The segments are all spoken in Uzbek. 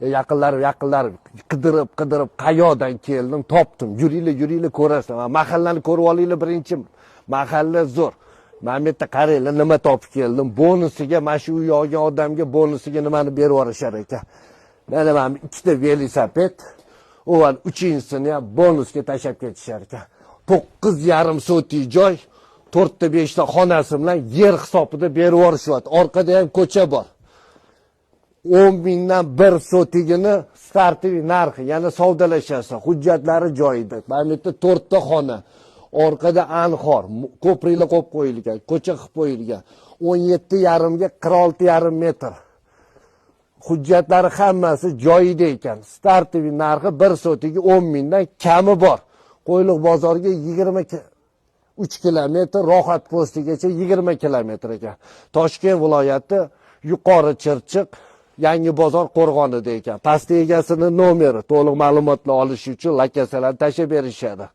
Yaqinlarim qidirib qayoqdan keldim, topdim. Yuringlar ko'rasizlar. Mahallani ko'rib olinglar birinchi. Mahalla zo'r. Men bu yerda qaranglar nima topib keldim. Bonusiga, mana shu yo'g'on odamga bonusiga nimani berib yuborishar ekan. Mana ikkita velosiped, o'val 3-sini ham bonusga tashab ketishar ekan. 9,5 sotik joy, 4 ta 5 ta xonasi bilan yer hisobida berib yuborishyapti. Orqada ham ko'cha bor. 10 mingdan 1 sotigini startiy narxi, ya'ni savdolashasiz. Hujjatlari joyida. Mana bu yerda 4 ta xona. Orqada anhor, ko'priklar qo'yib qo'yilgan, ko'cha qilib qo'yilgan. 17,5 ga 46,5 metr. Hujjatlari hammasi joyida ekan. Startiy narxi 1 sotiga 10 mingdan kami bor. Qo'yliq bozoriga 23 kilometr, Rohat postigacha 20 kilometr ekan. Toshkent viloyati Yuqori Chirchiq, Yangi bozor Qo'rg'onida ekan. Pastda egasini nomeri, to'liq ma'lumotlar olish uchun lokatsiyalarni tashib berishadi.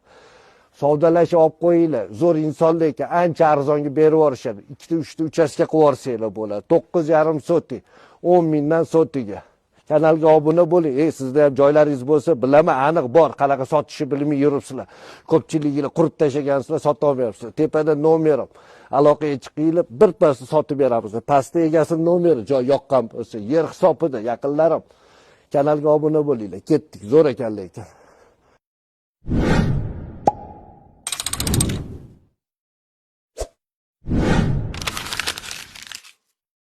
Savdolashib olib qo'yinglar. Zo'r insonlar ekan, ancha arzonga berib yuborishadi. 2-3 ta uchastka qilib yuborsanglar bo'ladi. 9,5 sotik, 10 mingdan sotiga. Kanalga obuna bo'ling. Sizda ham joylaringiz bo'lsa, bilaman, aniq bor. Qanaqa sotishni bilmay yuribsizlar. Ko'pchiliginglar qurib tashlagansizlar, sota olmayapsizlar. Tepada nomerim. Aloqaga chiqinglar, birpasda sotib beramiz. Pastda egasining nomeri, joy yoqqan bo'lsa, yer hisobida, yaqinlarim. Kanalga obuna bo'linglar. Ketdik, zo'r ekanlar ekan.